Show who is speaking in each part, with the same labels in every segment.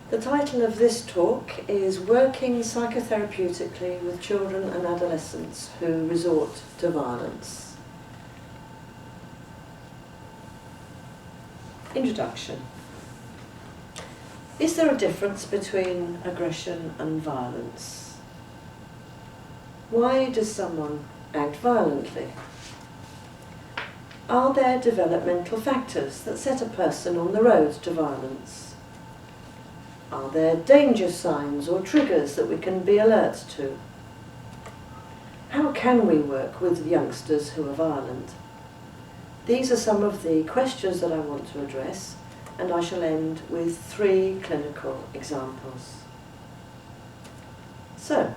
Speaker 1: The title of this talk is Working Psychotherapeutically with Children and Adolescents Who Resort to Violence. Introduction. Is there a difference between aggression and violence? Why does someone act violently? Are there developmental factors that set a person on the road to violence? Are there danger signs or triggers that we can be alert to? How can we work with youngsters who are violent? These are some of the questions that I want to address, and I shall end with 3 clinical examples. So,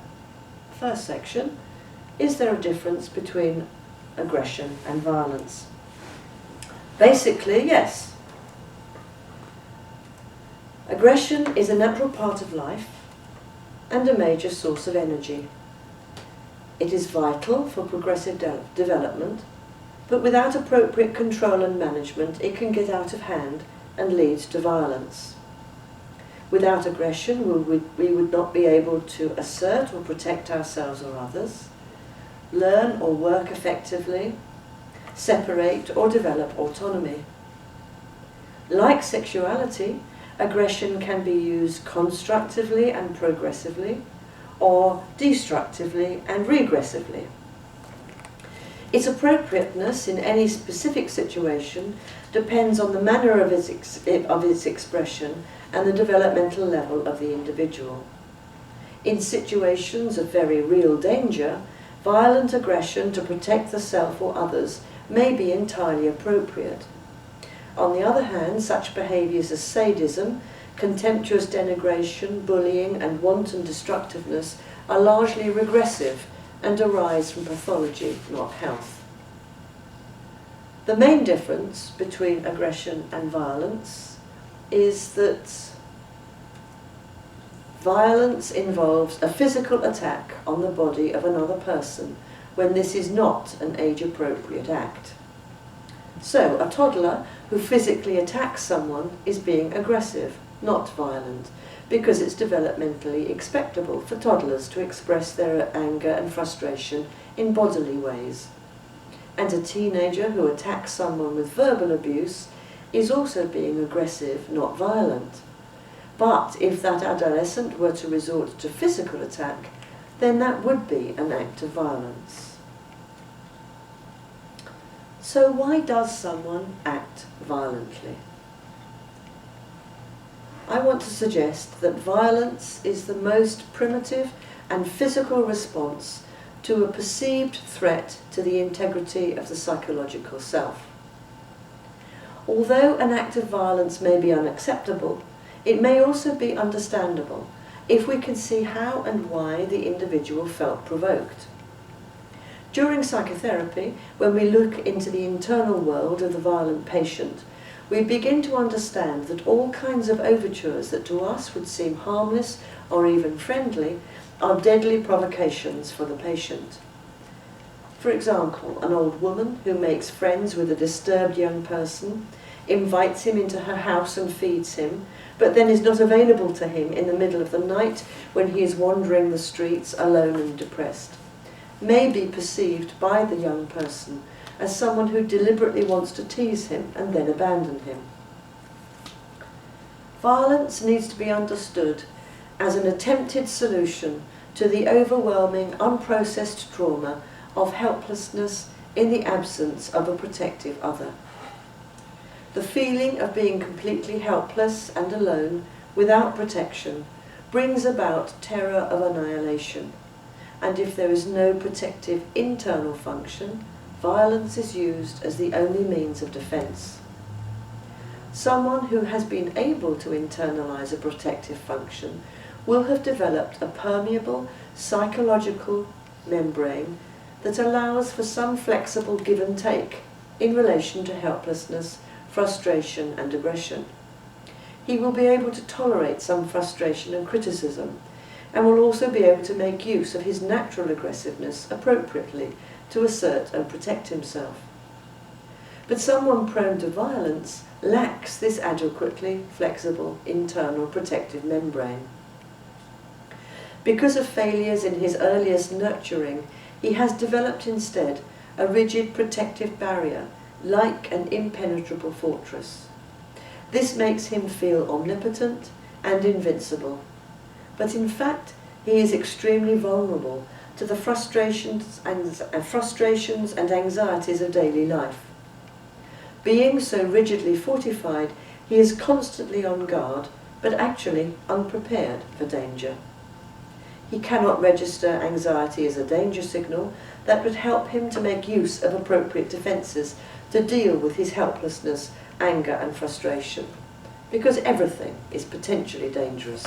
Speaker 1: first section, is there a difference between aggression and violence? Basically, yes. Aggression is a natural part of life and a major source of energy. It is vital for progressive development, but without appropriate control and management, it can get out of hand and lead to violence. Without aggression, we would not be able to assert or protect ourselves or others, learn or work effectively, separate or develop autonomy. Like sexuality, aggression can be used constructively and progressively, or destructively and regressively. Its appropriateness in any specific situation depends on the manner of its expression and the developmental level of the individual. In situations of very real danger, violent aggression to protect the self or others may be entirely appropriate. On the other hand, such behaviours as sadism, contemptuous denigration, bullying and wanton destructiveness are largely regressive and arise from pathology, not health. The main difference between aggression and violence is that violence involves a physical attack on the body of another person when this is not an age-appropriate act. So, a toddler who physically attacks someone is being aggressive, not violent, because it's developmentally expectable for toddlers to express their anger and frustration in bodily ways. And a teenager who attacks someone with verbal abuse is also being aggressive, not violent. But if that adolescent were to resort to physical attack, then that would be an act of violence. So why does someone act violently? I want to suggest that violence is the most primitive and physical response to a perceived threat to the integrity of the psychological self. Although an act of violence may be unacceptable, it may also be understandable if we can see how and why the individual felt provoked. During psychotherapy, when we look into the internal world of the violent patient, we begin to understand that all kinds of overtures that to us would seem harmless or even friendly are deadly provocations for the patient. For example, an old woman who makes friends with a disturbed young person, invites him into her house and feeds him, but then is not available to him in the middle of the night when he is wandering the streets alone and depressed, may be perceived by the young person as someone who deliberately wants to tease him and then abandon him. Violence needs to be understood as an attempted solution to the overwhelming, unprocessed trauma of helplessness in the absence of a protective other. The feeling of being completely helpless and alone, without protection, brings about terror of annihilation. And if there is no protective internal function, violence is used as the only means of defense. Someone who has been able to internalize a protective function will have developed a permeable psychological membrane that allows for some flexible give and take in relation to helplessness, frustration and aggression. He will be able to tolerate some frustration and criticism, and will also be able to make use of his natural aggressiveness appropriately to assert and protect himself. But someone prone to violence lacks this adequately flexible internal protective membrane. Because of failures in his earliest nurturing, he has developed instead a rigid protective barrier, like an impenetrable fortress. This makes him feel omnipotent and invincible. But in fact, he is extremely vulnerable to the frustrations and anxieties of daily life. Being so rigidly fortified, he is constantly on guard, but actually unprepared for danger. He cannot register anxiety as a danger signal that would help him to make use of appropriate defences to deal with his helplessness, anger and frustration, because everything is potentially dangerous.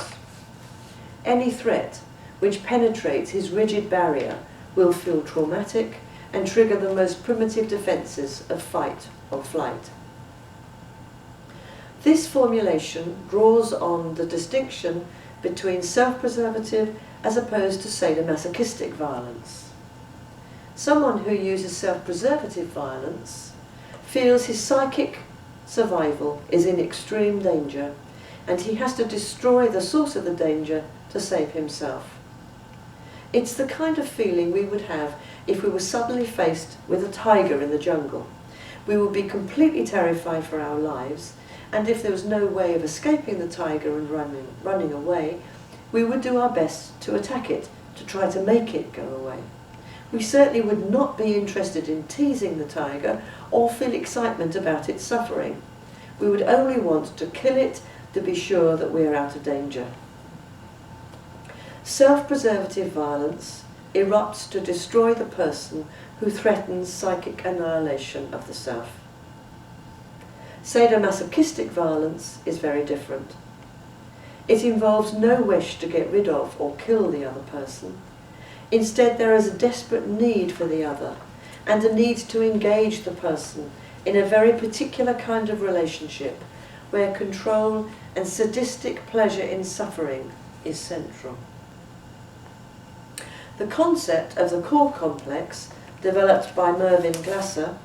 Speaker 1: Any threat which penetrates his rigid barrier will feel traumatic and trigger the most primitive defences of fight or flight. This formulation draws on the distinction between self-preservative as opposed to sadomasochistic violence. Someone who uses self-preservative violence feels his psychic survival is in extreme danger, and he has to destroy the source of the danger to save himself. It's the kind of feeling we would have if we were suddenly faced with a tiger in the jungle. We would be completely terrified for our lives, and if there was no way of escaping the tiger and running away, we would do our best to attack it, to try to make it go away. We certainly would not be interested in teasing the tiger or feel excitement about its suffering. We would only want to kill it to be sure that we are out of danger. Self-preservative violence erupts to destroy the person who threatens psychic annihilation of the self. Sadomasochistic violence is very different. It involves no wish to get rid of or kill the other person. Instead, there is a desperate need for the other, and a need to engage the person in a very particular kind of relationship where control and sadistic pleasure in suffering is central. The concept of the core complex, developed by Mervyn Glasser,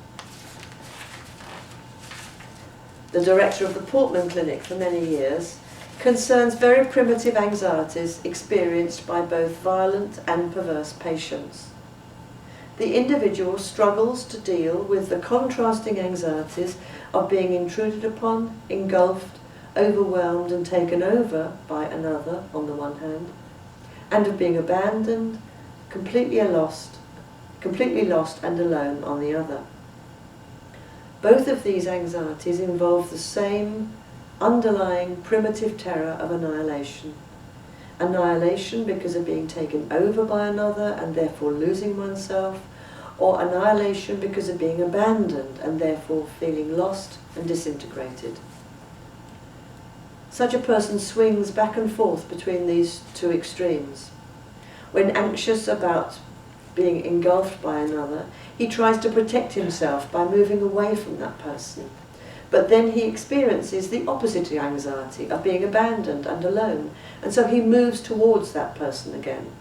Speaker 1: the director of the Portman Clinic for many years, concerns very primitive anxieties experienced by both violent and perverse patients. The individual struggles to deal with the contrasting anxieties of being intruded upon, engulfed, overwhelmed and taken over by another on the one hand, and of being abandoned, completely lost and alone on the other. Both of these anxieties involve the same underlying primitive terror of annihilation. Annihilation because of being taken over by another and therefore losing oneself, or annihilation because of being abandoned and therefore feeling lost and disintegrated. Such a person swings back and forth between these two extremes. When anxious about being engulfed by another, he tries to protect himself by moving away from that person. But then he experiences the opposite anxiety of being abandoned and alone, and so he moves towards that person again.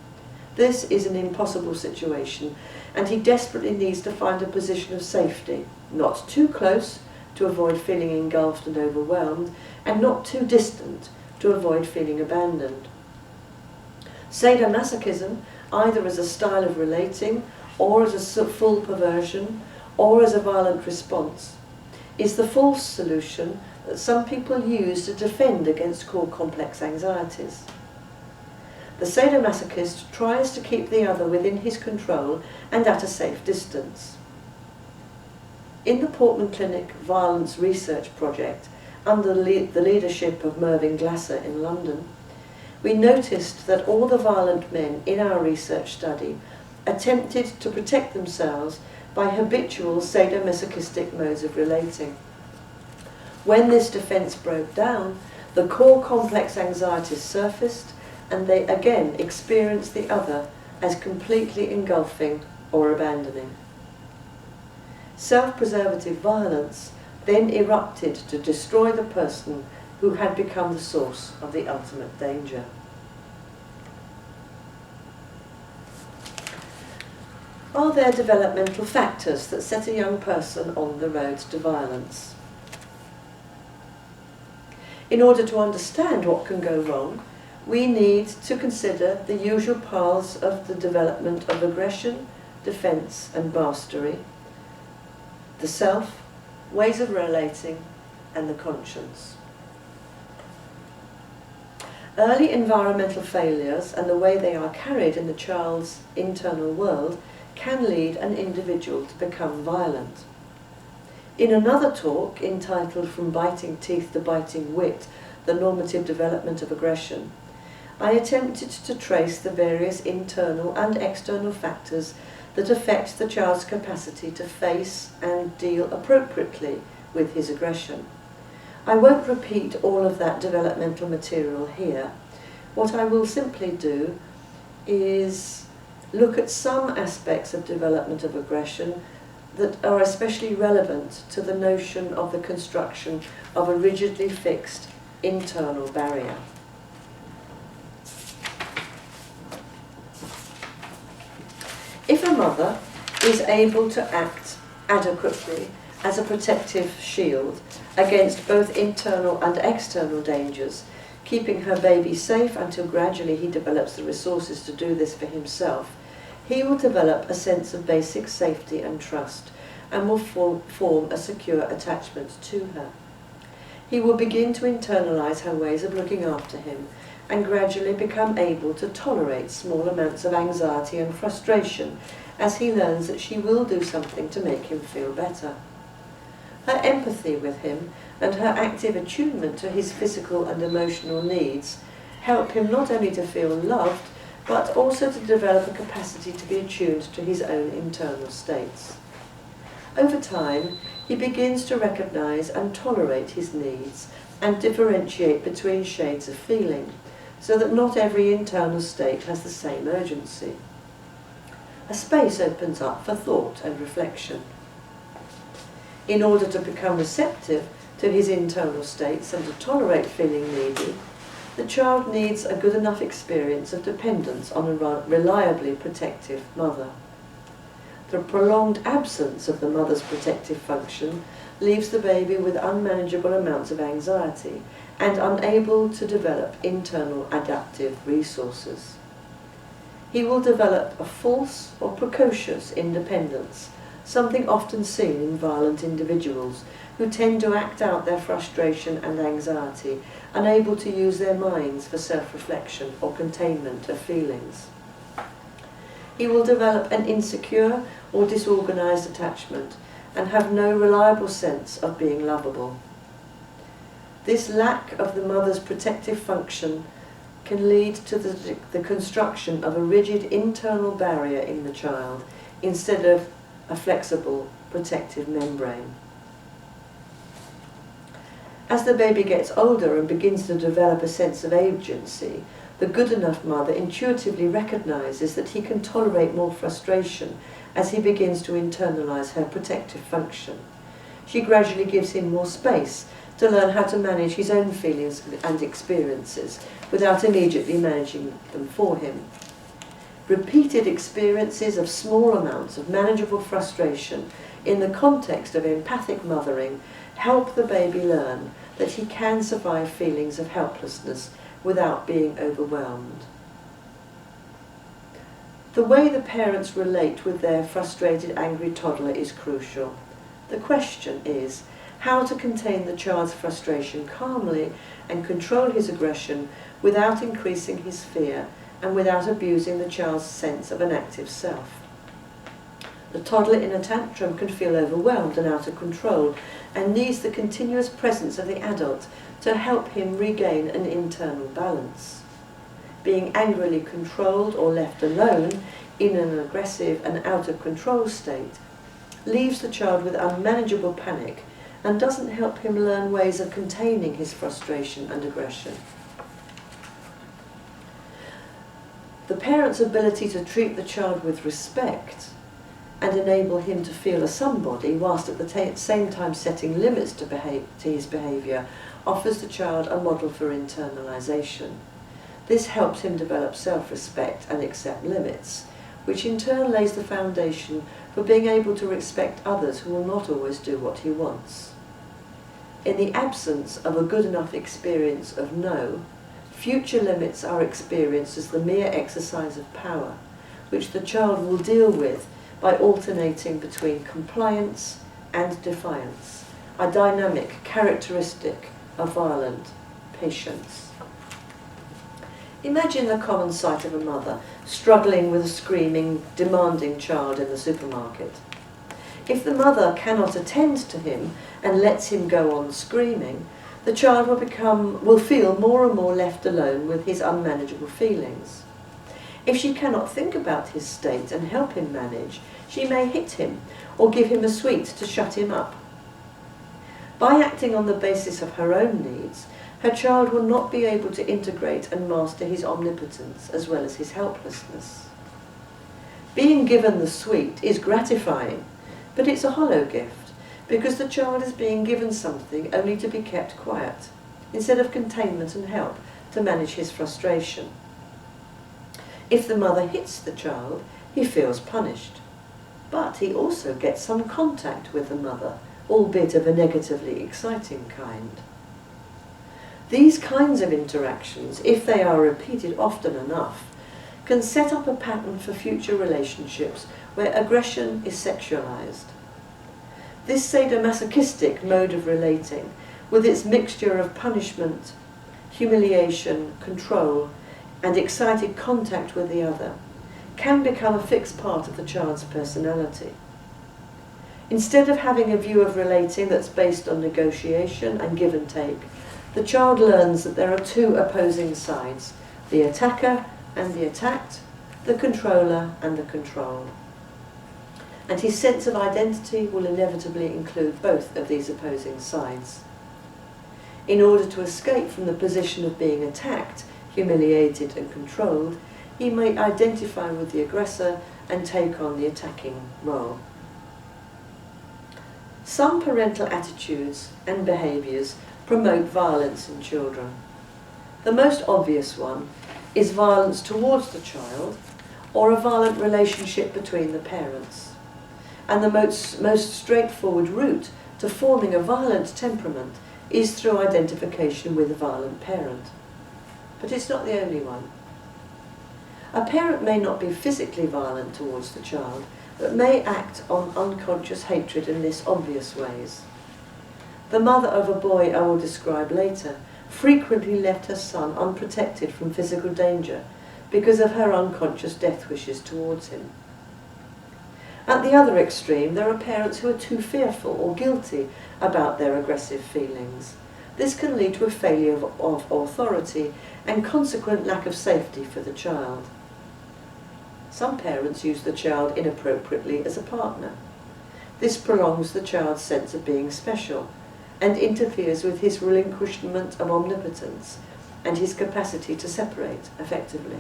Speaker 1: This is an impossible situation, and he desperately needs to find a position of safety, not too close to avoid feeling engulfed and overwhelmed, and not too distant to avoid feeling abandoned. Sadomasochism, either as a style of relating, or as a full perversion, or as a violent response, is the false solution that some people use to defend against core complex anxieties. The sadomasochist tries to keep the other within his control and at a safe distance. In the Portman Clinic Violence Research Project, under the leadership of Mervyn Glasser in London, we noticed that all the violent men in our research study attempted to protect themselves by habitual sadomasochistic modes of relating. When this defence broke down, the core complex anxieties surfaced, and they again experienced the other as completely engulfing or abandoning. Self-preservative violence then erupted to destroy the person who had become the source of the ultimate danger. Are there developmental factors that set a young person on the road to violence? In order to understand what can go wrong, we need to consider the usual paths of the development of aggression, defence and mastery, the self, ways of relating, and the conscience. Early environmental failures and the way they are carried in the child's internal world can lead an individual to become violent. In another talk entitled From Biting Teeth to Biting Wit, The Normative Development of Aggression, I attempted to trace the various internal and external factors that affect the child's capacity to face and deal appropriately with his aggression. I won't repeat all of that developmental material here. What I will simply do is look at some aspects of development of aggression that are especially relevant to the notion of the construction of a rigidly fixed internal barrier. If a mother is able to act adequately as a protective shield against both internal and external dangers, keeping her baby safe until gradually he develops the resources to do this for himself, he will develop a sense of basic safety and trust and will form a secure attachment to her. He will begin to internalize her ways of looking after him and gradually become able to tolerate small amounts of anxiety and frustration as he learns that she will do something to make him feel better. Her empathy with him and her active attunement to his physical and emotional needs help him not only to feel loved, but also to develop a capacity to be attuned to his own internal states. Over time, he begins to recognize and tolerate his needs and differentiate between shades of feeling, so that not every internal state has the same urgency. A space opens up for thought and reflection. In order to become receptive to his internal states and to tolerate feeling needy, the child needs a good enough experience of dependence on a reliably protective mother. The prolonged absence of the mother's protective function leaves the baby with unmanageable amounts of anxiety and unable to develop internal adaptive resources. He will develop a false or precocious independence, something often seen in violent individuals who tend to act out their frustration and anxiety, unable to use their minds for self-reflection or containment of feelings. He will develop an insecure or disorganized attachment and have no reliable sense of being lovable. This lack of the mother's protective function can lead to the construction of a rigid internal barrier in the child instead of a flexible protective membrane. As the baby gets older and begins to develop a sense of agency, the good enough mother intuitively recognizes that he can tolerate more frustration as he begins to internalize her protective function. She gradually gives him more space to learn how to manage his own feelings and experiences without immediately managing them for him. Repeated experiences of small amounts of manageable frustration in the context of empathic mothering help the baby learn that he can survive feelings of helplessness without being overwhelmed. The way the parents relate with their frustrated, angry toddler is crucial. The question is how to contain the child's frustration calmly and control his aggression without increasing his fear and without abusing the child's sense of an active self. The toddler in a tantrum can feel overwhelmed and out of control and needs the continuous presence of the adult to help him regain an internal balance. Being angrily controlled or left alone in an aggressive and out of control state leaves the child with unmanageable panic and doesn't help him learn ways of containing his frustration and aggression. The parent's ability to treat the child with respect and enable him to feel a somebody whilst at the same time setting limits to his behaviour offers the child a model for internalisation. This helps him develop self-respect and accept limits, which in turn lays the foundation for being able to respect others who will not always do what he wants. In the absence of a good enough experience of no, future limits are experienced as the mere exercise of power, which the child will deal with by alternating between compliance and defiance, a dynamic characteristic of violent patience. Imagine the common sight of a mother struggling with a screaming, demanding child in the supermarket. If the mother cannot attend to him and lets him go on screaming, the child will feel more and more left alone with his unmanageable feelings. If she cannot think about his state and help him manage, she may hit him or give him a sweet to shut him up. By acting on the basis of her own needs, her child will not be able to integrate and master his omnipotence as well as his helplessness. Being given the sweet is gratifying, but it's a hollow gift, because the child is being given something only to be kept quiet, instead of containment and help to manage his frustration. If the mother hits the child, he feels punished, but he also gets some contact with the mother, albeit of a negatively exciting kind. These kinds of interactions, if they are repeated often enough, can set up a pattern for future relationships where aggression is sexualized. This sadomasochistic mode of relating, with its mixture of punishment, humiliation, control, and excited contact with the other, can become a fixed part of the child's personality. Instead of having a view of relating that's based on negotiation and give and take, the child learns that there are two opposing sides, the attacker and the attacked, the controller and the controlled. And his sense of identity will inevitably include both of these opposing sides. In order to escape from the position of being attacked, humiliated and controlled, he may identify with the aggressor and take on the attacking role. Some parental attitudes and behaviours promote violence in children. The most obvious one is violence towards the child or a violent relationship between the parents. And the most straightforward route to forming a violent temperament is through identification with a violent parent. But it's not the only one. A parent may not be physically violent towards the child, but may act on unconscious hatred in less obvious ways. The mother of a boy I will describe later frequently left her son unprotected from physical danger because of her unconscious death wishes towards him. At the other extreme, there are parents who are too fearful or guilty about their aggressive feelings. This can lead to a failure of authority and consequent lack of safety for the child. Some parents use the child inappropriately as a partner. This prolongs the child's sense of being special and interferes with his relinquishment of omnipotence and his capacity to separate effectively.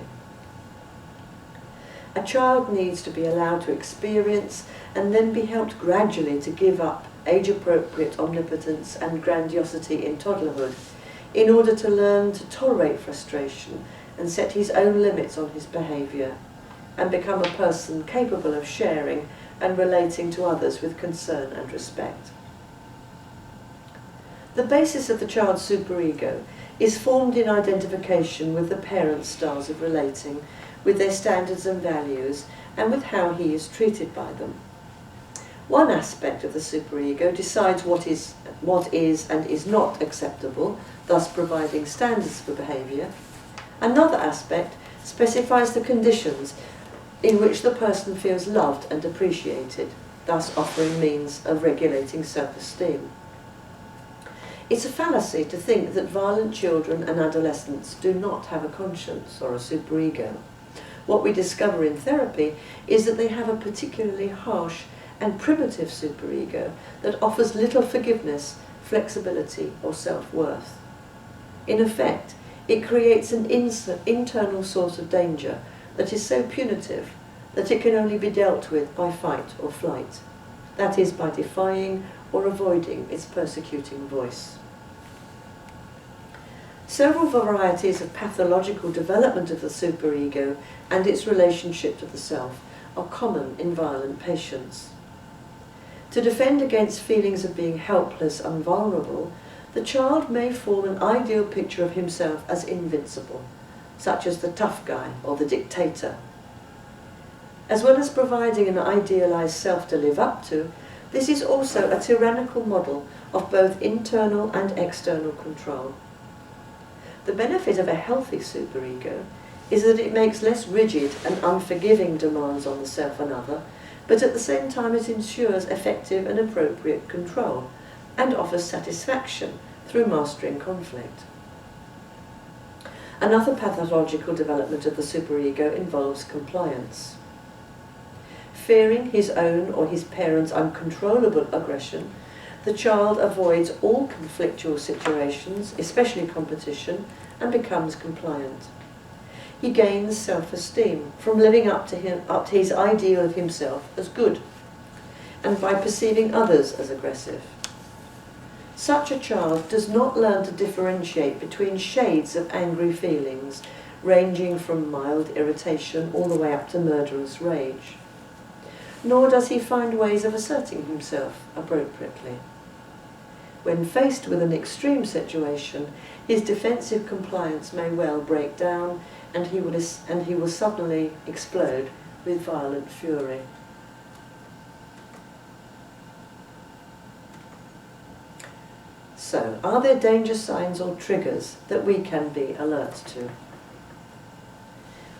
Speaker 1: A child needs to be allowed to experience and then be helped gradually to give up age-appropriate omnipotence and grandiosity in toddlerhood in order to learn to tolerate frustration and set his own limits on his behaviour and become a person capable of sharing and relating to others with concern and respect. The basis of the child's superego is formed in identification with the parent's styles of relating, with their standards and values, and with how he is treated by them. One aspect of the superego decides what is and is not acceptable, thus providing standards for behaviour. Another aspect specifies the conditions in which the person feels loved and appreciated, thus offering means of regulating self-esteem. It's a fallacy to think that violent children and adolescents do not have a conscience or a superego. What we discover in therapy is that they have a particularly harsh and primitive superego that offers little forgiveness, flexibility, or self-worth. In effect, it creates an internal source of danger that is so punitive that it can only be dealt with by fight or flight, that is, by defying or avoiding its persecuting voice. Several varieties of pathological development of the superego and its relationship to the self are common in violent patients. To defend against feelings of being helpless and vulnerable, the child may form an ideal picture of himself as invincible, such as the tough guy or the dictator. As well as providing an idealized self to live up to, this is also a tyrannical model of both internal and external control. The benefit of a healthy superego is that it makes less rigid and unforgiving demands on the self and other, but at the same time it ensures effective and appropriate control and offers satisfaction through mastering conflict. Another pathological development of the superego involves compliance. Fearing his own or his parents' uncontrollable aggression, the child avoids all conflictual situations, especially competition, and becomes compliant. He gains self-esteem from living up to his ideal of himself as good, and by perceiving others as aggressive. Such a child does not learn to differentiate between shades of angry feelings, ranging from mild irritation all the way up to murderous rage. Nor does he find ways of asserting himself appropriately. When faced with an extreme situation, his defensive compliance may well break down, and he will suddenly explode with violent fury. So, are there danger signs or triggers that we can be alert to?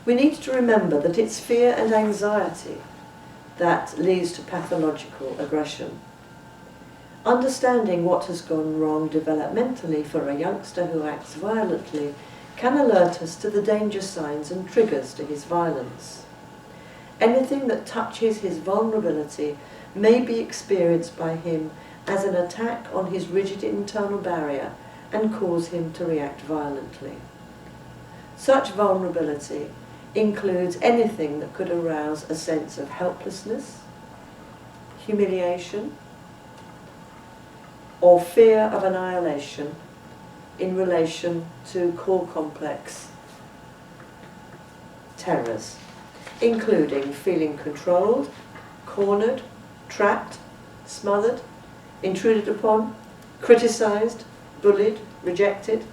Speaker 1: We need to remember that it's fear and anxiety that leads to pathological aggression. Understanding what has gone wrong developmentally for a youngster who acts violently can alert us to the danger signs and triggers to his violence. Anything that touches his vulnerability may be experienced by him as an attack on his rigid internal barrier and cause him to react violently. Such vulnerability includes anything that could arouse a sense of helplessness, humiliation, or fear of annihilation in relation to core complex terrors, including feeling controlled, cornered, trapped, smothered, intruded upon, criticised, bullied, rejected,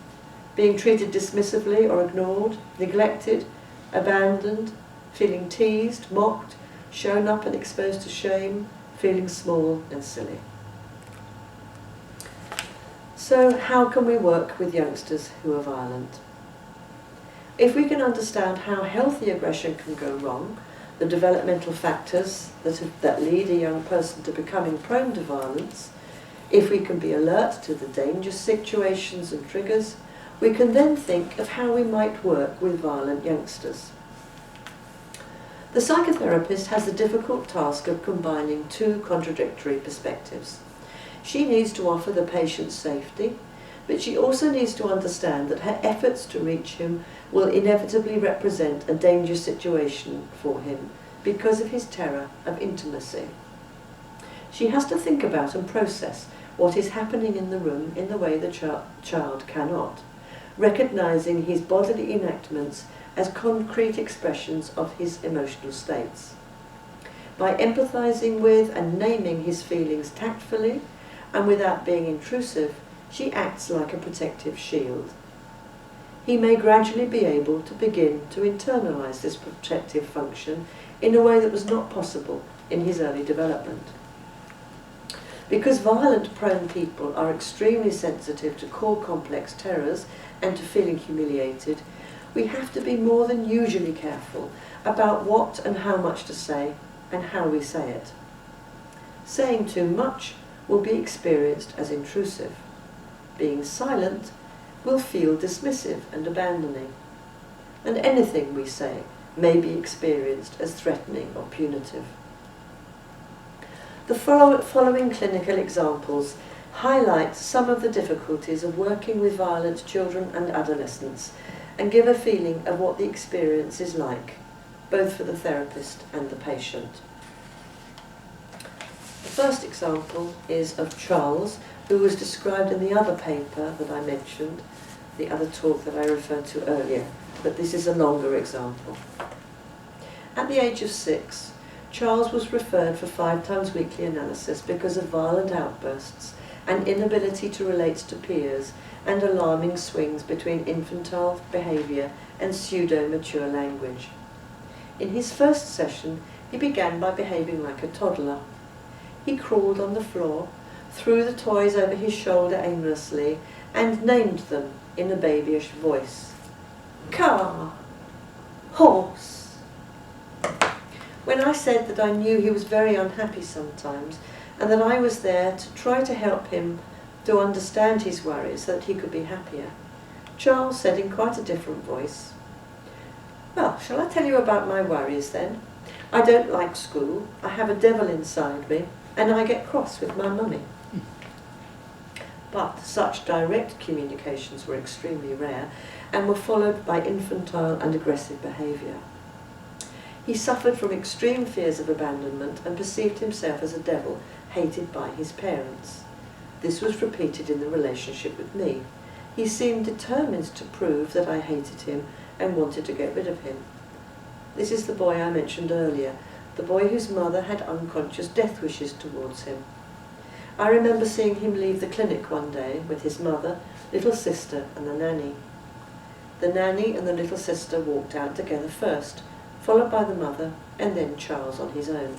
Speaker 1: being treated dismissively or ignored, neglected, abandoned, feeling teased, mocked, shown up and exposed to shame, feeling small and silly. So how can we work with youngsters who are violent? If we can understand how healthy aggression can go wrong, the developmental factors that lead a young person to becoming prone to violence, if we can be alert to the dangerous situations and triggers, we can then think of how we might work with violent youngsters. The psychotherapist has the difficult task of combining two contradictory perspectives. She needs to offer the patient safety, but she also needs to understand that her efforts to reach him will inevitably represent a dangerous situation for him because of his terror of intimacy. She has to think about and process what is happening in the room in the way the child cannot, recognizing his bodily enactments as concrete expressions of his emotional states. By empathizing with and naming his feelings tactfully and without being intrusive, she acts like a protective shield. He may gradually be able to begin to internalize this protective function in a way that was not possible in his early development. Because violent prone people are extremely sensitive to core complex terrors and to feeling humiliated, we have to be more than usually careful about what and how much to say and how we say it. Saying too much will be experienced as intrusive. Being silent will feel dismissive and abandoning. And anything we say may be experienced as threatening or punitive. The following clinical examples highlight some of the difficulties of working with violent children and adolescents and give a feeling of what the experience is like, both for the therapist and the patient. The first example is of Charles, who was described in the other paper that I mentioned, the other talk that I referred to earlier, but this is a longer example. At the age of 6, Charles was referred for 5 times weekly analysis because of violent outbursts and inability to relate to peers and alarming swings between infantile behaviour and pseudo-mature language. In his first session, he began by behaving like a toddler. He crawled on the floor, threw the toys over his shoulder aimlessly, and named them in a babyish voice. Car, horse. When I said that I knew he was very unhappy sometimes, and that I was there to try to help him to understand his worries so that he could be happier, Charles said in quite a different voice, "Well, shall I tell you about my worries then? I don't like school, I have a devil inside me, and I get cross with my mummy." But such direct communications were extremely rare and were followed by infantile and aggressive behaviour. He suffered from extreme fears of abandonment and perceived himself as a devil hated by his parents. This was repeated in the relationship with me. He seemed determined to prove that I hated him and wanted to get rid of him. This is the boy I mentioned earlier, the boy whose mother had unconscious death wishes towards him. I remember seeing him leave the clinic one day with his mother, little sister and the nanny. The nanny and the little sister walked out together first, followed by the mother and then Charles on his own.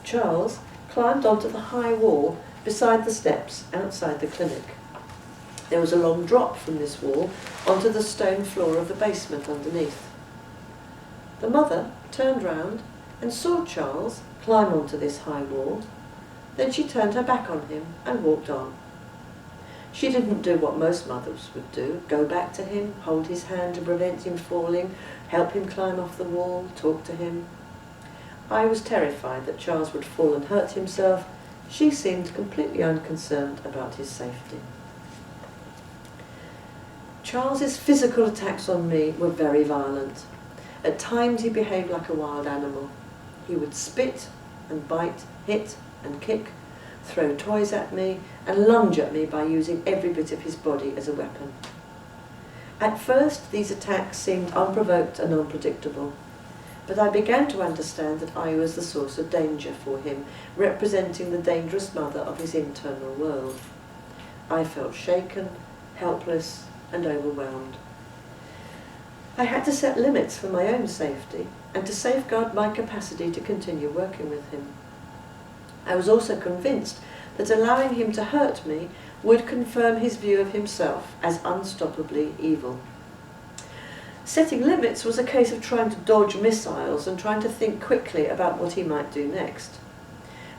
Speaker 1: Charles climbed onto the high wall beside the steps outside the clinic. There was a long drop from this wall onto the stone floor of the basement underneath. The mother turned round and saw Charles climb onto this high wall. Then she turned her back on him and walked on. She didn't do what most mothers would do, go back to him, hold his hand to prevent him falling, help him climb off the wall, talk to him. I was terrified that Charles would fall and hurt himself. She seemed completely unconcerned about his safety. Charles's physical attacks on me were very violent. At times he behaved like a wild animal. He would spit and bite, hit and kick, throw toys at me, and lunge at me by using every bit of his body as a weapon. At first, these attacks seemed unprovoked and unpredictable, but I began to understand that I was the source of danger for him, representing the dangerous mother of his internal world. I felt shaken, helpless, and overwhelmed. I had to set limits for my own safety and to safeguard my capacity to continue working with him. I was also convinced that allowing him to hurt me would confirm his view of himself as unstoppably evil. Setting limits was a case of trying to dodge missiles and trying to think quickly about what he might do next.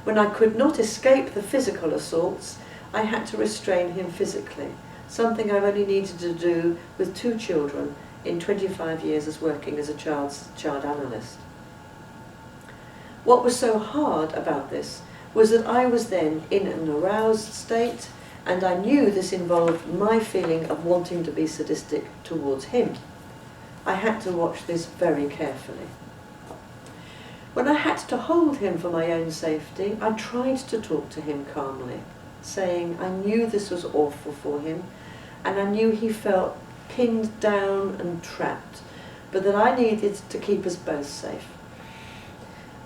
Speaker 1: When I could not escape the physical assaults, I had to restrain him physically, something I've only needed to do with 2 children in 25 years as working as a child analyst. What was so hard about this was that I was then in an aroused state, and I knew this involved my feeling of wanting to be sadistic towards him. I had to watch this very carefully. When I had to hold him for my own safety, I tried to talk to him calmly, saying I knew this was awful for him, and I knew he felt pinned down and trapped, but that I needed to keep us both safe.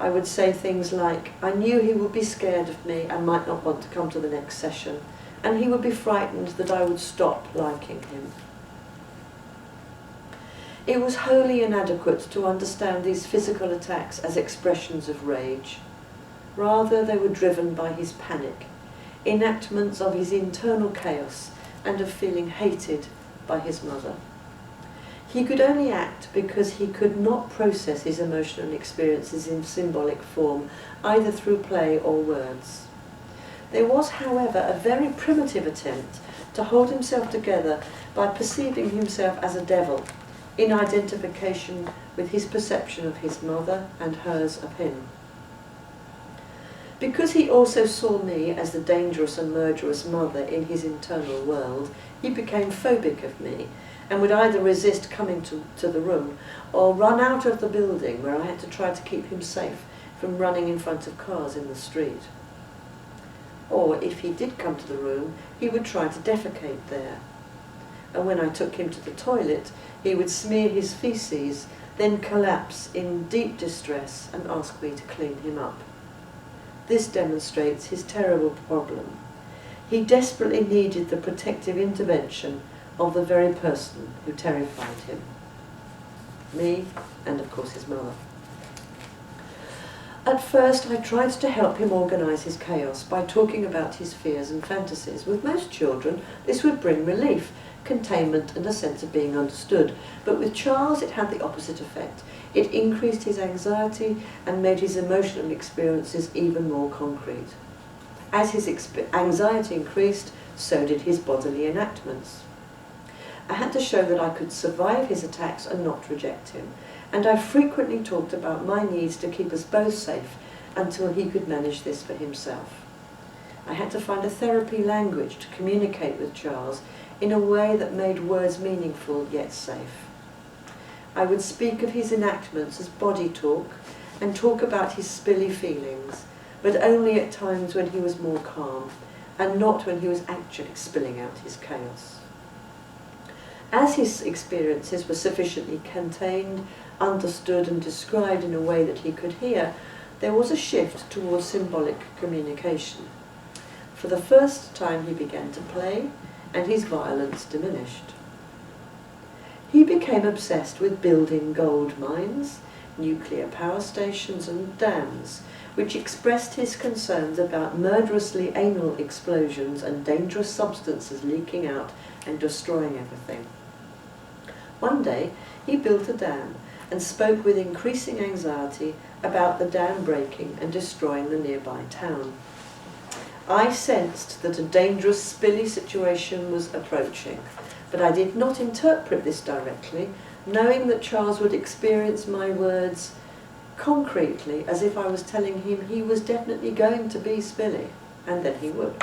Speaker 1: I would say things like, I knew he would be scared of me and might not want to come to the next session, and he would be frightened that I would stop liking him. It was wholly inadequate to understand these physical attacks as expressions of rage. Rather, they were driven by his panic, enactments of his internal chaos and of feeling hated by his mother. He could only act because he could not process his emotional experiences in symbolic form, either through play or words. There was, however, a very primitive attempt to hold himself together by perceiving himself as a devil, in identification with his perception of his mother and hers of him. Because he also saw me as the dangerous and murderous mother in his internal world, he became phobic of me and would either resist coming to the room or run out of the building, where I had to try to keep him safe from running in front of cars in the street. Or if he did come to the room, he would try to defecate there. And when I took him to the toilet, he would smear his feces then collapse in deep distress and ask me to clean him up. This demonstrates his terrible problem. He desperately needed the protective intervention of the very person who terrified him. Me, and of course his mother. At first I tried to help him organise his chaos by talking about his fears and fantasies. With most children this would bring relief, containment and a sense of being understood. But with Charles it had the opposite effect. It increased his anxiety and made his emotional experiences even more concrete. As his anxiety increased, so did his bodily enactments. I had to show that I could survive his attacks and not reject him, and I frequently talked about my needs to keep us both safe until he could manage this for himself. I had to find a therapy language to communicate with Charles in a way that made words meaningful yet safe. I would speak of his enactments as body talk and talk about his spilly feelings, but only at times when he was more calm and not when he was actually spilling out his chaos. As his experiences were sufficiently contained, understood and described in a way that he could hear, there was a shift towards symbolic communication. For the first time he began to play, and his violence diminished. He became obsessed with building gold mines, nuclear power stations and dams, which expressed his concerns about murderously anal explosions and dangerous substances leaking out and destroying everything. One day he built a dam and spoke with increasing anxiety about the dam breaking and destroying the nearby town. I sensed that a dangerous, spilly situation was approaching, but I did not interpret this directly, knowing that Charles would experience my words concretely as if I was telling him he was definitely going to be spilly, and then he would.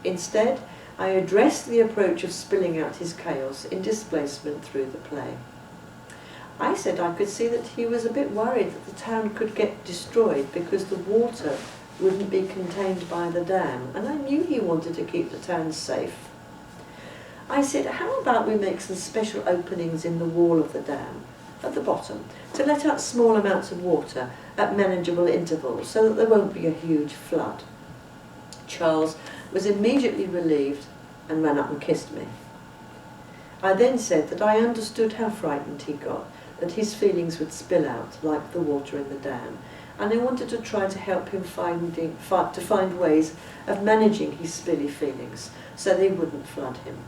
Speaker 1: Instead, I addressed the approach of spilling out his chaos in displacement through the play. I said I could see that he was a bit worried that the town could get destroyed because the water wouldn't be contained by the dam, and I knew he wanted to keep the town safe. I said, how about we make some special openings in the wall of the dam, at the bottom, to let out small amounts of water at manageable intervals so that there won't be a huge flood. Charles was immediately relieved and ran up and kissed me. I then said that I understood how frightened he got, that his feelings would spill out like the water in the dam, and I wanted to try to help him find ways of managing his spilly feelings so they wouldn't flood him.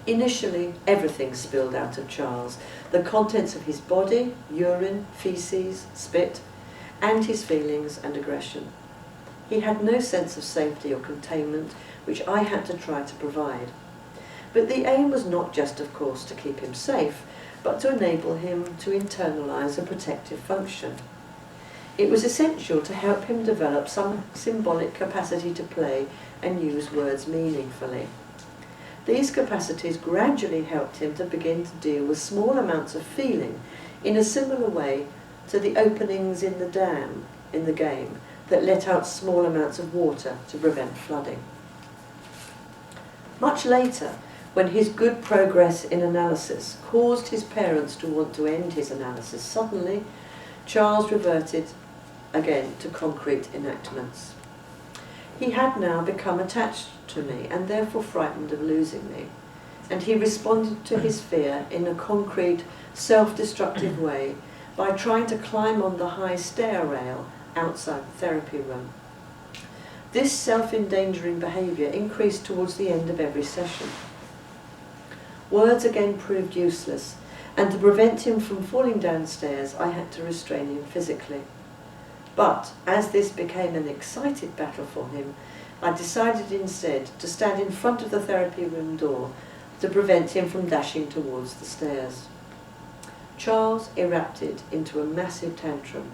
Speaker 1: Initially, everything spilled out of Charles, the contents of his body, urine, feces, spit, and his feelings and aggression. He had no sense of safety or containment, which I had to try to provide. But the aim was not just, of course, to keep him safe, but to enable him to internalise a protective function. It was essential to help him develop some symbolic capacity to play and use words meaningfully. These capacities gradually helped him to begin to deal with small amounts of feeling in a similar way to the openings in the dam in the game that let out small amounts of water to prevent flooding. Much later, when his good progress in analysis caused his parents to want to end his analysis suddenly, Charles reverted again to concrete enactments. He had now become attached to me and therefore frightened of losing me, and he responded to his fear in a concrete, self-destructive way by trying to climb on the high stair rail outside the therapy room. This self-endangering behaviour increased towards the end of every session. Words again proved useless, and to prevent him from falling downstairs, I had to restrain him physically. But as this became an excited battle for him, I decided instead to stand in front of the therapy room door to prevent him from dashing towards the stairs. Charles erupted into a massive tantrum,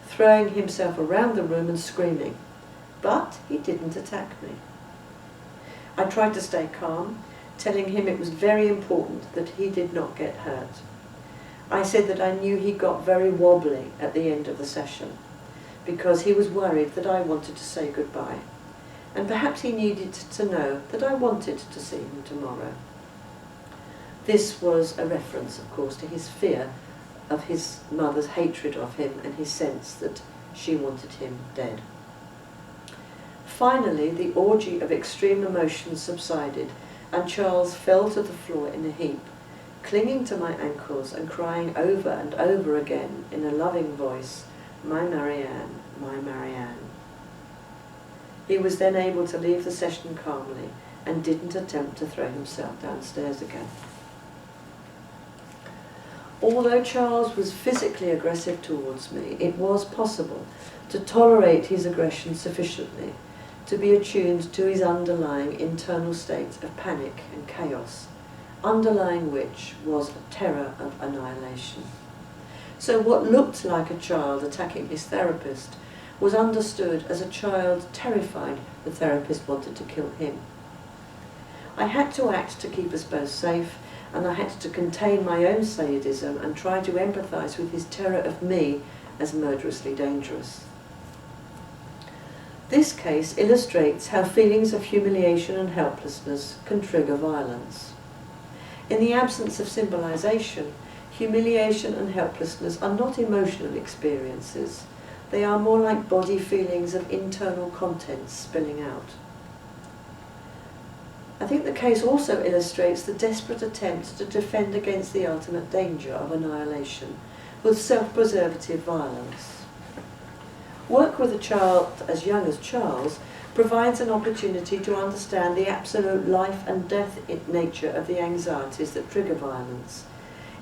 Speaker 1: throwing himself around the room and screaming, but he didn't attack me. I tried to stay calm, telling him it was very important that he did not get hurt. I said that I knew he got very wobbly at the end of the session, because he was worried that I wanted to say goodbye, and perhaps he needed to know that I wanted to see him tomorrow. This was a reference, of course, to his fear of his mother's hatred of him and his sense that she wanted him dead. Finally, the orgy of extreme emotions subsided, and Charles fell to the floor in a heap, clinging to my ankles and crying over and over again in a loving voice, "My Marianne, my Marianne." He was then able to leave the session calmly and didn't attempt to throw himself downstairs again. Although Charles was physically aggressive towards me, it was possible to tolerate his aggression sufficiently to be attuned to his underlying internal state of panic and chaos, underlying which was a terror of annihilation. So what looked like a child attacking his therapist was understood as a child terrified the therapist wanted to kill him. I had to act to keep us both safe, and I had to contain my own sadism and try to empathise with his terror of me as murderously dangerous. This case illustrates how feelings of humiliation and helplessness can trigger violence. In the absence of symbolisation, humiliation and helplessness are not emotional experiences. They are more like body feelings of internal contents spilling out. I think the case also illustrates the desperate attempt to defend against the ultimate danger of annihilation with self-preservative violence. Work with a child as young as Charles provides an opportunity to understand the absolute life and death nature of the anxieties that trigger violence.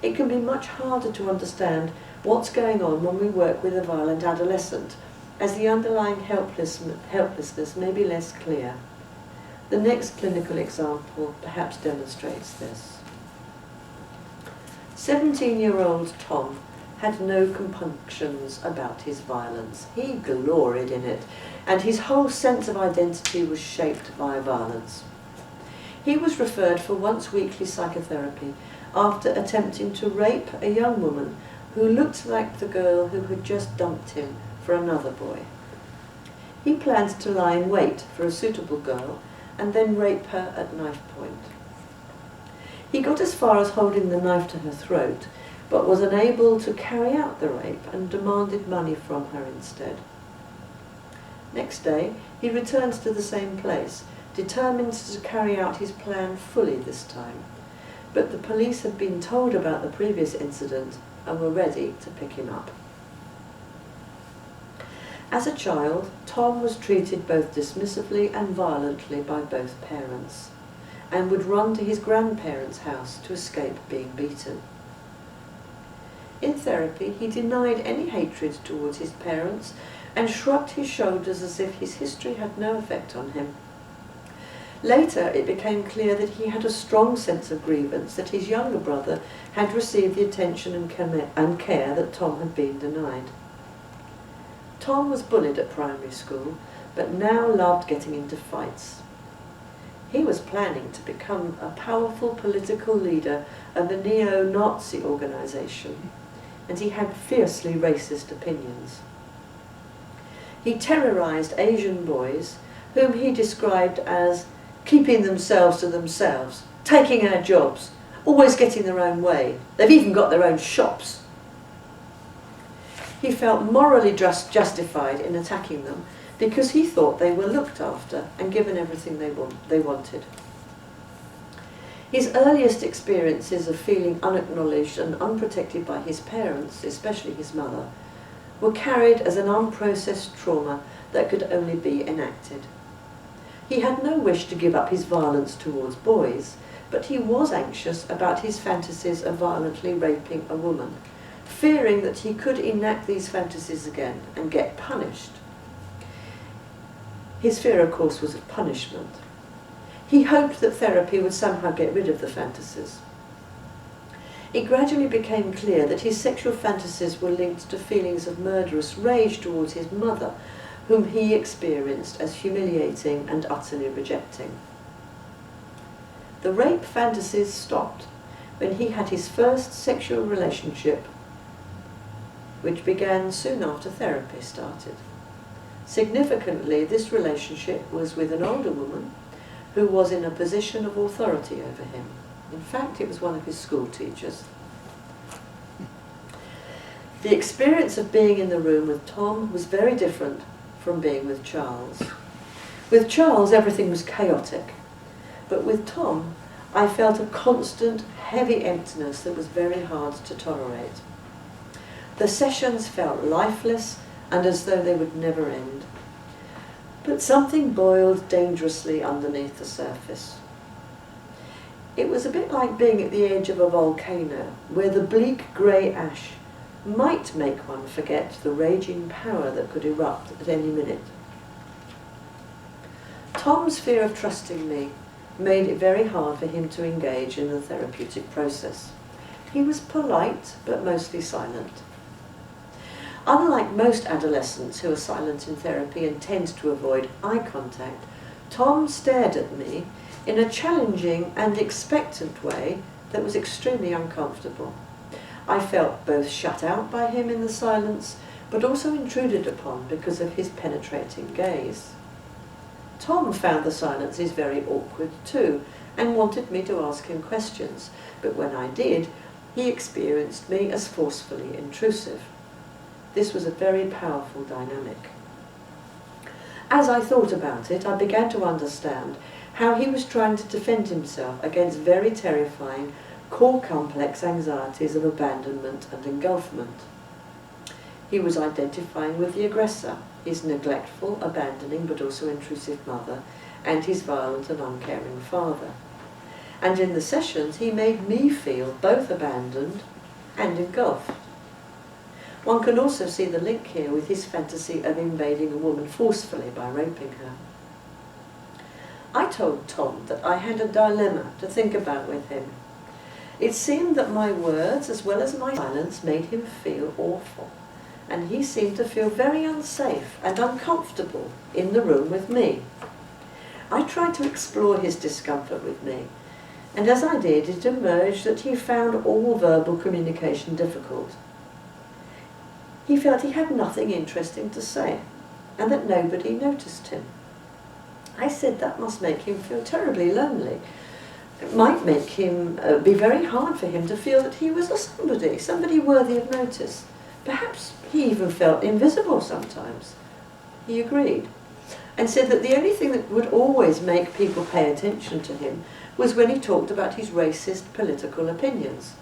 Speaker 1: It can be much harder to understand what's going on when we work with a violent adolescent, as the underlying helplessness may be less clear. The next clinical example perhaps demonstrates this. 17-year-old Tom had no compunctions about his violence. He gloried in it, and his whole sense of identity was shaped by violence. He was referred for once-weekly psychotherapy after attempting to rape a young woman who looked like the girl who had just dumped him for another boy. He planned to lie in wait for a suitable girl and then rape her at knife point. He got as far as holding the knife to her throat, but was unable to carry out the rape and demanded money from her instead. Next day, he returned to the same place, determined to carry out his plan fully this time. But the police had been told about the previous incident and were ready to pick him up. As a child, Tom was treated both dismissively and violently by both parents, and would run to his grandparents' house to escape being beaten. In therapy, he denied any hatred towards his parents and shrugged his shoulders as if his history had no effect on him. Later, it became clear that he had a strong sense of grievance that his younger brother had received the attention and care that Tom had been denied. Tom was bullied at primary school, but now loved getting into fights. He was planning to become a powerful political leader of a neo-Nazi organisation, and he had fiercely racist opinions. He terrorised Asian boys, whom he described as keeping themselves to themselves, taking our jobs, always getting their own way. They've even got their own shops. He felt morally justified in attacking them because he thought they were looked after and given everything they wanted. His earliest experiences of feeling unacknowledged and unprotected by his parents, especially his mother, were carried as an unprocessed trauma that could only be enacted. He had no wish to give up his violence towards boys, but he was anxious about his fantasies of violently raping a woman, fearing that he could enact these fantasies again and get punished. His fear, of course, was of punishment. He hoped that therapy would somehow get rid of the fantasies. It gradually became clear that his sexual fantasies were linked to feelings of murderous rage towards his mother, whom he experienced as humiliating and utterly rejecting. The rape fantasies stopped when he had his first sexual relationship, which began soon after therapy started. Significantly, this relationship was with an older woman who was in a position of authority over him. In fact, it was one of his school teachers. The experience of being in the room with Tom was very different from being with Charles. With Charles, everything was chaotic, but with Tom, I felt a constant, heavy emptiness that was very hard to tolerate. The sessions felt lifeless and as though they would never end. But something boiled dangerously underneath the surface. It was a bit like being at the edge of a volcano, where the bleak grey ash might make one forget the raging power that could erupt at any minute. Tom's fear of trusting me made it very hard for him to engage in the therapeutic process. He was polite, but mostly silent. Unlike most adolescents who are silent in therapy and tend to avoid eye contact, Tom stared at me in a challenging and expectant way that was extremely uncomfortable. I felt both shut out by him in the silence, but also intruded upon because of his penetrating gaze. Tom found the silences very awkward too, and wanted me to ask him questions, but when I did, he experienced me as forcefully intrusive. This was a very powerful dynamic. As I thought about it, I began to understand how he was trying to defend himself against very terrifying, core complex anxieties of abandonment and engulfment. He was identifying with the aggressor, his neglectful, abandoning but also intrusive mother, and his violent and uncaring father. And in the sessions, he made me feel both abandoned and engulfed. One can also see the link here with his fantasy of invading a woman forcefully by raping her. I told Tom that I had a dilemma to think about with him. It seemed that my words, as well as my silence, made him feel awful, and he seemed to feel very unsafe and uncomfortable in the room with me. I tried to explore his discomfort with me, and as I did, it emerged that he found all verbal communication difficult. He felt he had nothing interesting to say, and that nobody noticed him. I said that must make him feel terribly lonely. It might make him be very hard for him to feel that he was a somebody worthy of notice. Perhaps he even felt invisible sometimes. He agreed, and said that the only thing that would always make people pay attention to him was when he talked about his racist political opinions.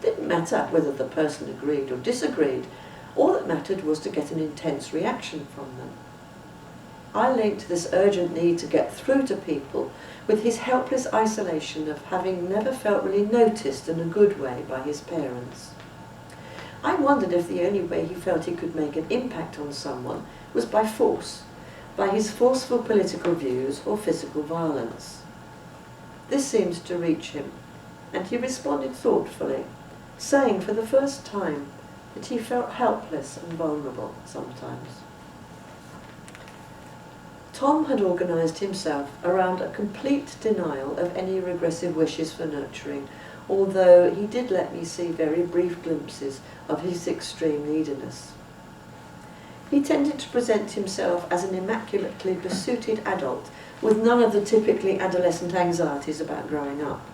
Speaker 1: It didn't matter whether the person agreed or disagreed. All that mattered was to get an intense reaction from them. I linked this urgent need to get through to people with his helpless isolation of having never felt really noticed in a good way by his parents. I wondered if the only way he felt he could make an impact on someone was by force, by his forceful political views or physical violence. This seemed to reach him, and he responded thoughtfully, saying for the first time that he felt helpless and vulnerable sometimes. Tom had organised himself around a complete denial of any regressive wishes for nurturing, although he did let me see very brief glimpses of his extreme neediness. He tended to present himself as an immaculately besuited adult with none of the typically adolescent anxieties about growing up.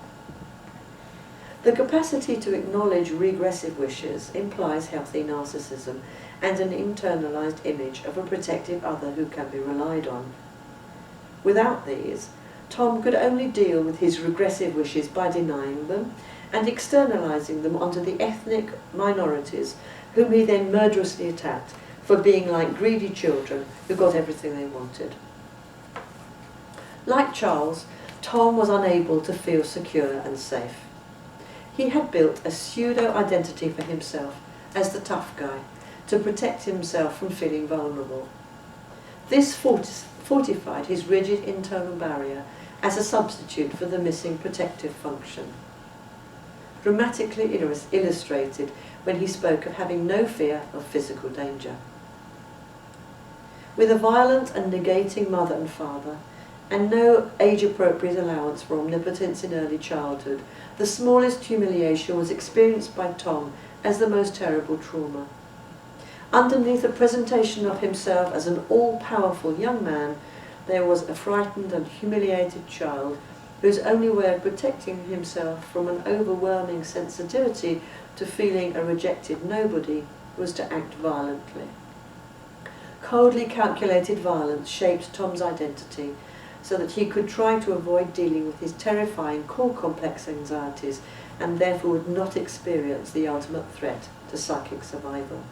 Speaker 1: The capacity to acknowledge regressive wishes implies healthy narcissism and an internalized image of a protective other who can be relied on. Without these, Tom could only deal with his regressive wishes by denying them and externalizing them onto the ethnic minorities whom he then murderously attacked for being like greedy children who got everything they wanted. Like Charles, Tom was unable to feel secure and safe. He had built a pseudo-identity for himself as the tough guy to protect himself from feeling vulnerable. This fortified his rigid internal barrier as a substitute for the missing protective function. Dramatically illustrated when he spoke of having no fear of physical danger. With a violent and negating mother and father, and no age-appropriate allowance for omnipotence in early childhood, the smallest humiliation was experienced by Tom as the most terrible trauma. Underneath a presentation of himself as an all-powerful young man, there was a frightened and humiliated child whose only way of protecting himself from an overwhelming sensitivity to feeling a rejected nobody was to act violently. Coldly calculated violence shaped Tom's identity so that he could try to avoid dealing with his terrifying core complex anxieties and therefore would not experience the ultimate threat to psychic survival.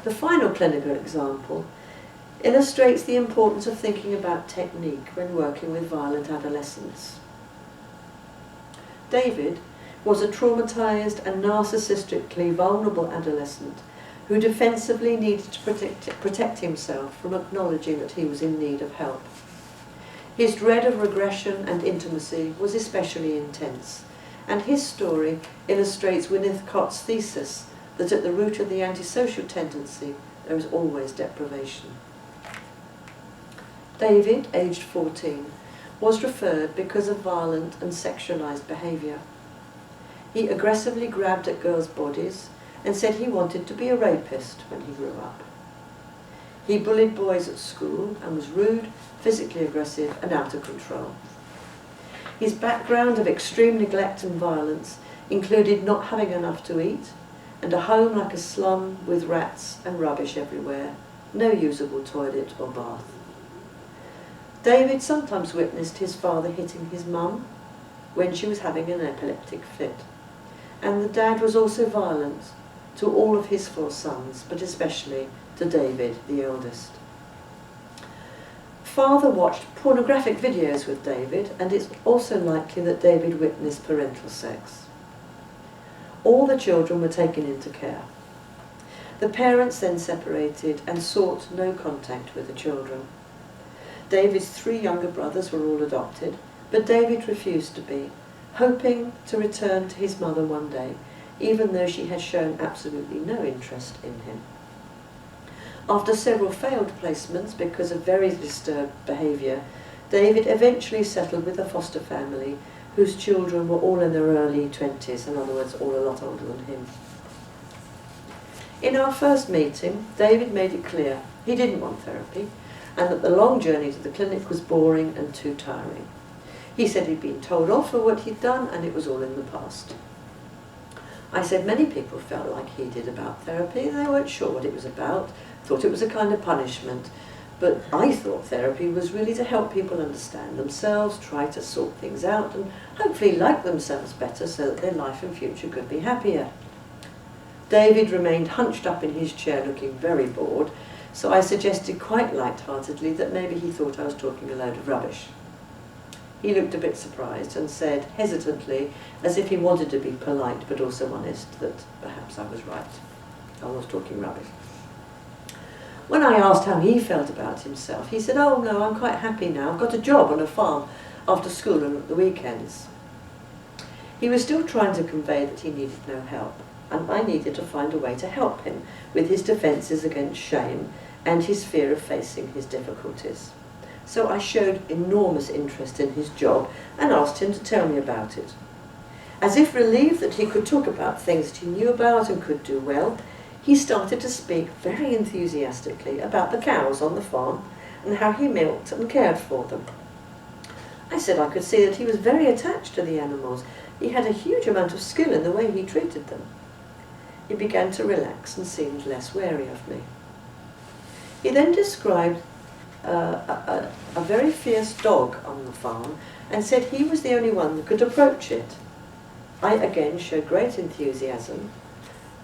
Speaker 1: The final clinical example illustrates the importance of thinking about technique when working with violent adolescents. David was a traumatized and narcissistically vulnerable adolescent who defensively needed to protect himself from acknowledging that he was in need of help. His dread of regression and intimacy was especially intense, and his story illustrates Winnicott's thesis that at the root of the antisocial tendency there is always deprivation. David, aged 14, was referred because of violent and sexualized behavior. He aggressively grabbed at girls' bodies and said he wanted to be a rapist when he grew up. He bullied boys at school and was rude, physically aggressive and out of control. His background of extreme neglect and violence included not having enough to eat and a home like a slum with rats and rubbish everywhere, no usable toilet or bath. David sometimes witnessed his father hitting his mum when she was having an epileptic fit, and the dad was also violent to all of his 4 sons, but especially to David, the eldest. Father watched pornographic videos with David, and it's also likely that David witnessed parental sex. All the children were taken into care. The parents then separated and sought no contact with the children. David's 3 younger brothers were all adopted, but David refused to be, hoping to return to his mother one day, even though she had shown absolutely no interest in him. After several failed placements because of very disturbed behaviour, David eventually settled with a foster family whose children were all in their early 20s, in other words, all a lot older than him. In our first meeting, David made it clear he didn't want therapy, and that the long journey to the clinic was boring and too tiring. He said he'd been told off for what he'd done and it was all in the past. I said many people felt like he did about therapy. They weren't sure what it was about, thought it was a kind of punishment, but I thought therapy was really to help people understand themselves, try to sort things out and hopefully like themselves better so that their life and future could be happier. David remained hunched up in his chair looking very bored, so I suggested quite light-heartedly that maybe he thought I was talking a load of rubbish. He looked a bit surprised and said hesitantly, as if he wanted to be polite but also honest, that perhaps I was right. I was talking rubbish. When I asked how he felt about himself, he said, "Oh no, I'm quite happy now. I've got a job on a farm after school and at the weekends." He was still trying to convey that he needed no help, and I needed to find a way to help him with his defences against shame and his fear of facing his difficulties. So I showed enormous interest in his job and asked him to tell me about it. As if relieved that he could talk about things that he knew about and could do well, he started to speak very enthusiastically about the cows on the farm and how he milked and cared for them. I said I could see that he was very attached to the animals. He had a huge amount of skill in the way he treated them. He began to relax and seemed less wary of me. He then described a very fierce dog on the farm and said he was the only one that could approach it. I again showed great enthusiasm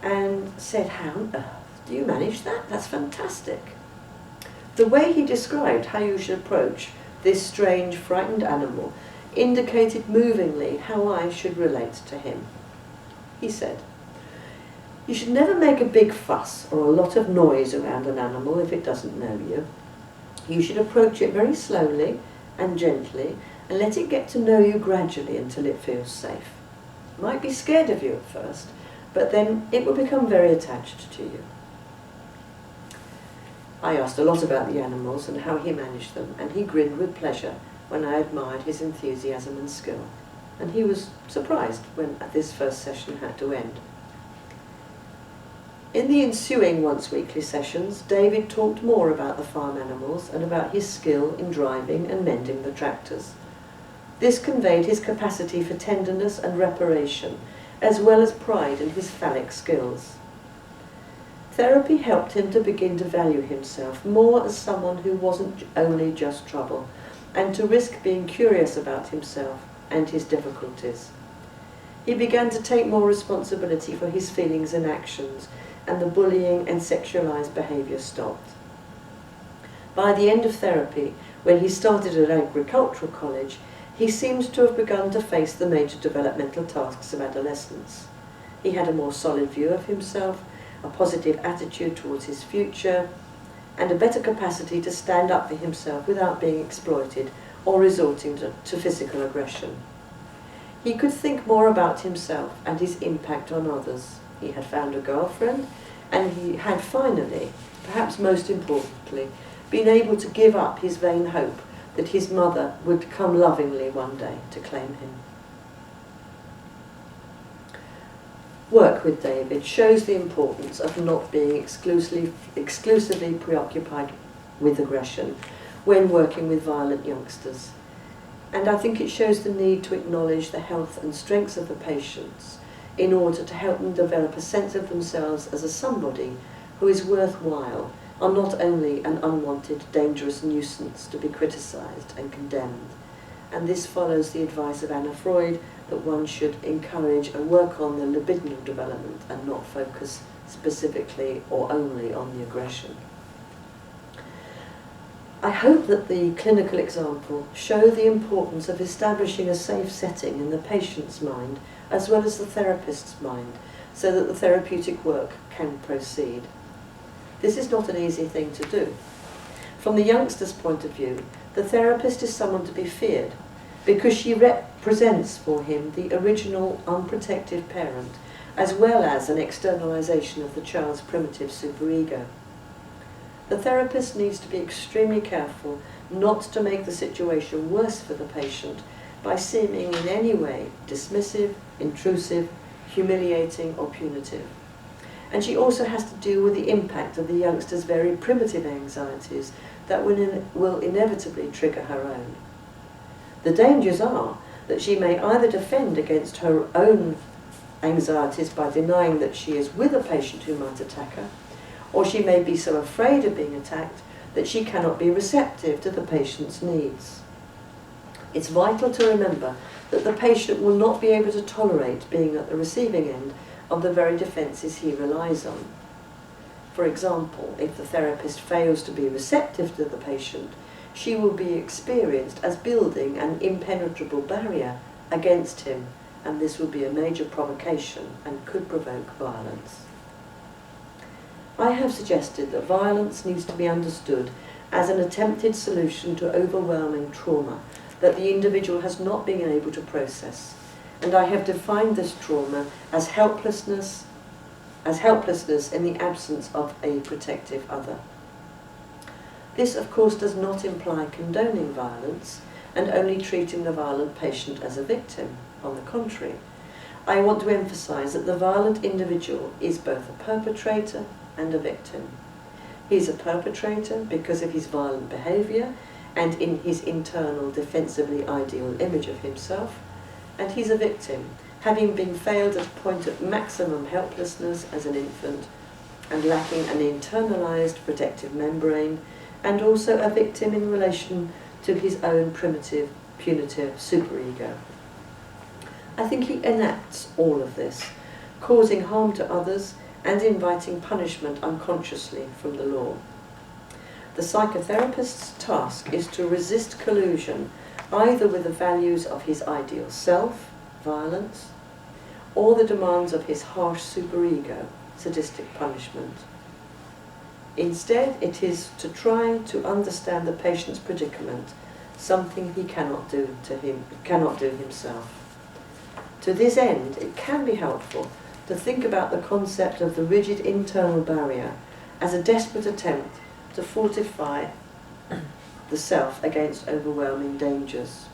Speaker 1: and said, "How on earth do you manage that? That's fantastic." The way he described how you should approach this strange, frightened animal indicated movingly how I should relate to him. He said, "You should never make a big fuss or a lot of noise around an animal if it doesn't know you. You should approach it very slowly and gently and let it get to know you gradually until it feels safe. It might be scared of you at first, but then it will become very attached to you." I asked a lot about the animals and how he managed them, and he grinned with pleasure when I admired his enthusiasm and skill, and he was surprised when this first session had to end. In the ensuing once-weekly sessions, David talked more about the farm animals and about his skill in driving and mending the tractors. This conveyed his capacity for tenderness and reparation, as well as pride in his phallic skills. Therapy helped him to begin to value himself more as someone who wasn't only just trouble, and to risk being curious about himself and his difficulties. He began to take more responsibility for his feelings and actions, and the bullying and sexualized behavior stopped. By the end of therapy, when he started at agricultural college, he seemed to have begun to face the major developmental tasks of adolescence. He had a more solid view of himself, a positive attitude towards his future, and a better capacity to stand up for himself without being exploited or resorting to physical aggression. He could think more about himself and his impact on others. He had found a girlfriend, and he had finally, perhaps most importantly, been able to give up his vain hope that his mother would come lovingly one day to claim him. Work with David shows the importance of not being exclusively preoccupied with aggression when working with violent youngsters. And I think it shows the need to acknowledge the health and strengths of the patients in order to help them develop a sense of themselves as a somebody who is worthwhile, are not only an unwanted, dangerous nuisance to be criticised and condemned. And this follows the advice of Anna Freud that one should encourage and work on the libidinal development and not focus specifically or only on the aggression. I hope that the clinical example show the importance of establishing a safe setting in the patient's mind as well as the therapist's mind so that the therapeutic work can proceed. This is not an easy thing to do. From the youngster's point of view, the therapist is someone to be feared because she represents for him the original unprotected parent as well as an externalization of the child's primitive superego. The therapist needs to be extremely careful not to make the situation worse for the patient by seeming in any way dismissive, intrusive, humiliating or punitive. And she also has to deal with the impact of the youngster's very primitive anxieties that will inevitably trigger her own. The dangers are that she may either defend against her own anxieties by denying that she is with a patient who might attack her, or she may be so afraid of being attacked that she cannot be receptive to the patient's needs. It's vital to remember that the patient will not be able to tolerate being at the receiving end of the very defences he relies on. For example, if the therapist fails to be receptive to the patient, she will be experienced as building an impenetrable barrier against him, and this will be a major provocation and could provoke violence. I have suggested that violence needs to be understood as an attempted solution to overwhelming trauma that the individual has not been able to process, and I have defined this trauma as helplessness in the absence of a protective other. This, of course, does not imply condoning violence and only treating the violent patient as a victim. On the contrary, I want to emphasize that the violent individual is both a perpetrator and a victim. He is a perpetrator because of his violent behavior and in his internal defensively ideal image of himself, and he's a victim, having been failed at a point of maximum helplessness as an infant and lacking an internalized protective membrane, and also a victim in relation to his own primitive, punitive superego. I think he enacts all of this, causing harm to others and inviting punishment unconsciously from the law. The psychotherapist's task is to resist collusion either with the values of his ideal self, violence, or the demands of his harsh superego, sadistic punishment. Instead, it is to try to understand the patient's predicament, something he cannot do himself. To this end, it can be helpful to think about the concept of the rigid internal barrier as a desperate attempt to fortify the self against overwhelming dangers.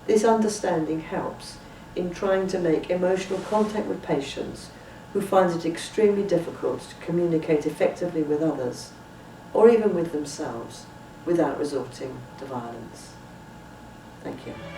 Speaker 1: This understanding helps in trying to make emotional contact with patients who finds it extremely difficult to communicate effectively with others, or even with themselves, without resorting to violence. Thank you.